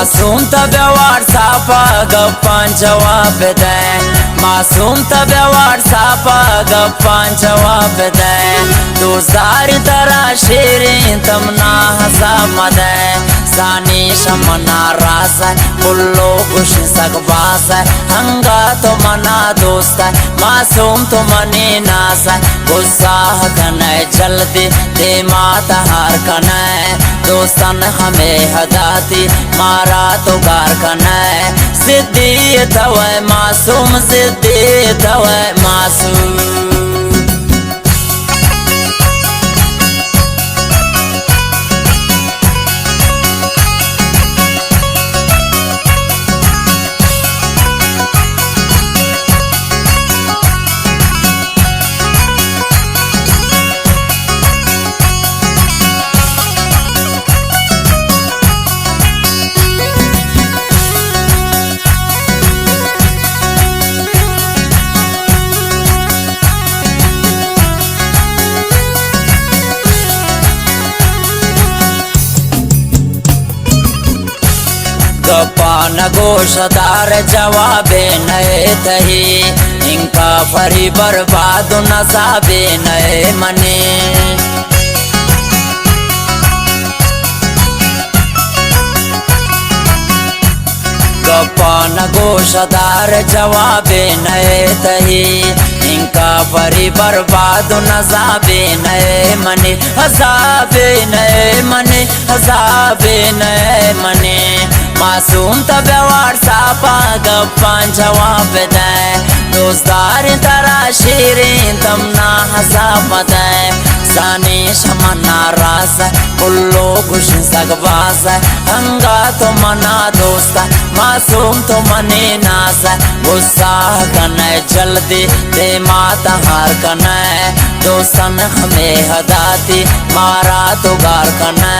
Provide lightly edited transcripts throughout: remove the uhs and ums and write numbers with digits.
मासूम तब्यवार सापा गप्पान जवाब दे, मासूम तब्यवार सापा गप्पान जवाब दे। दोस्तारी तरह शेरें तमना हसा मदे, सानी शमना रास कुल्लो खुश सकबास। हंगा तो मना दोस्त मासूम तो मने नास, गुस्सा कने जल्दी दे माता हार कने। दोस्तन हमें हदाती मारा तो गार कने, सिद्धि तवे मासूम सिद्धि तवे मासूम। गप्पा न गोशदार जवाबे नए तही, इनका फरी बर्बाद न साबे नए मने। गप्पा न गोशदार जवाबे नए तही, इनका फरी बर्बाद न साबे नए मने। हसाबे नए मने, हसाबे नए मने। मासूम तब्यवार सापा गप्पान जवाब दे, दोस्तारी तरह शेरें तमना हसा मदे। सानी शमना रास कुल्लो खुश सकबास, हंगा तो मना दोस्त मासूम तो मने नास। गुस्सा कने जल्दी दे माता हार कने, दोस्तन हमें हदाती मारा तो गार कने।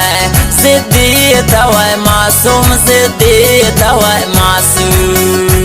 सिद्धि तवे मासूम सिद्धि तवे मासूम।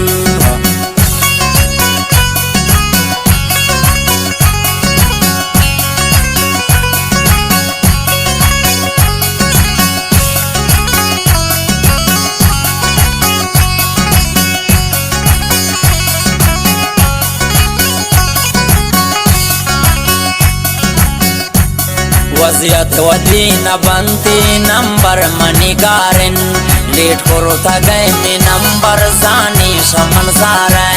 वजियत वदीन बंती नंबर मनिगारिन, लेट करो था गए नंबर जानी शमन सारे।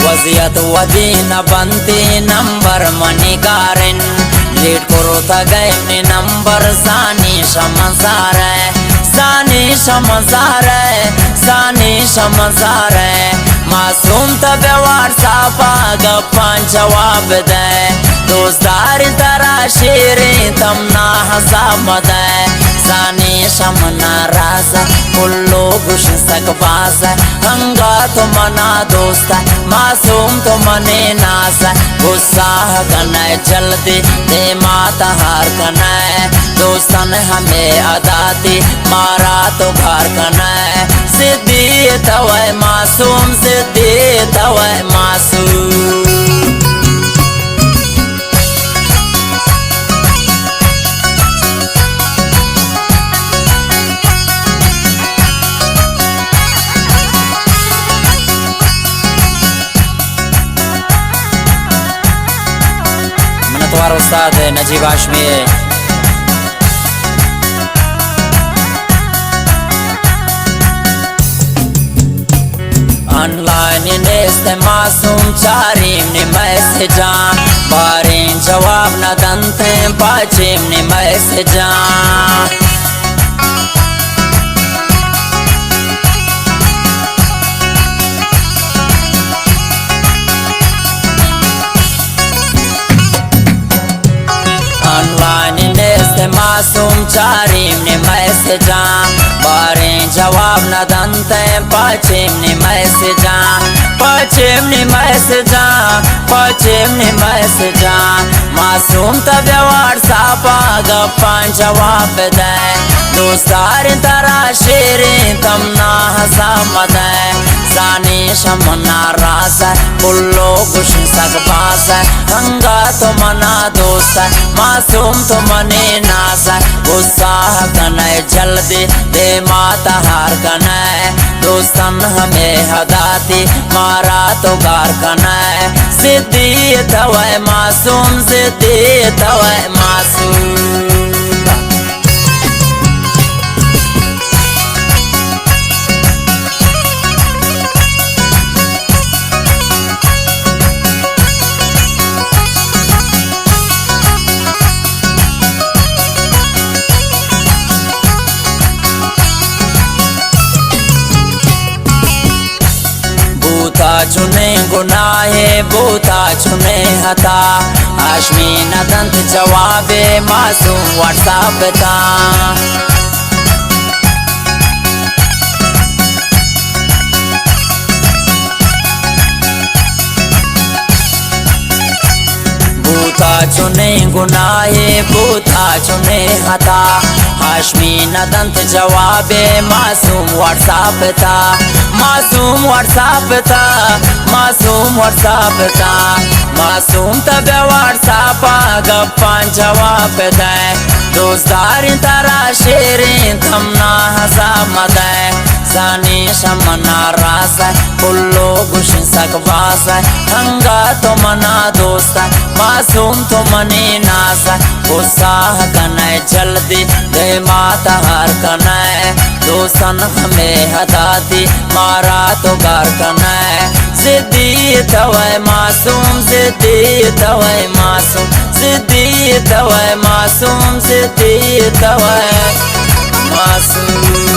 वजियत वदीन बंती नंबर मनिगारिन, लेट करो था गए नंबर जानी शमन सारे। सानी शमसारे, सानी शमसारे। मासूम तब्यवार सापा गप्पान जवाब दे, दोस्तारी तरह शेरें तमना हसा मदे। सानी शमना रास कुल्लो खुश सकबास, हंगा तो मना दोस्त मासूम तो मने नास। गुस्सा कने जल्दी दे माता हार कने, दोस्तन हमें अदाती मारा तो घर कने। सिद्धि तवे मासूम सिद्धि तवे मासूम। मनतवार उस्ताद नजीब हाशमी। ऑनलाइन नेस्त मासूम चारीम ने मैसेजा, बारें जवाब न दंते पाचेम ने मैसेजा। ऑनलाइन नेस्त मासूम चारीम ने मैसेजा, बारें जवाब न दंते पाचेम ने मैसेजा। पाचे पश्चिमनी मैसेजा पश्चिमनी मैसेजा मासूम तब्यवार सापा गप्पान जवाब दे दोस्तार तरा शेरे तमना हसा मदे सानी शमना रास बुल्लो कुछ सकबास हंगा तो मना दोस्त मासूम तो मने नास गुस्सा कने जल्दी दे माता हार कने दोस्तन हमें हदाती मारा तो गार कने सिद्धि तवै मासूम सिद्धि तवै मासूम बूता चुने गुनाहे बूता चुने हता आशमी नदंत जवाबे मासूम व्हाट्सएप था बूता चुने गुनाहे बूता चुने हता हाशमी नदंत जवाबे मासूम व्हाट्सएप था मासूम व्हाट्सएप था मासूम व्हाट्सएप था मासूम तबे व्हाट्सएप गप्पान जवाब दे दोस्तार तरा शेरे थमना हसा मदे सानी शमना रास बुल्लो गुश सकबास हंगा तो मना दोस्त मासूम तो मने नास गुस्सा कने जल्दी दे माता हार कने दोस्तन हमें हदाती मारा तो गार कने सिद्धि तवै मासूम सिद्धि तवै मासूम सिद्धि तवै मासूम सिद्धि तवै मासूम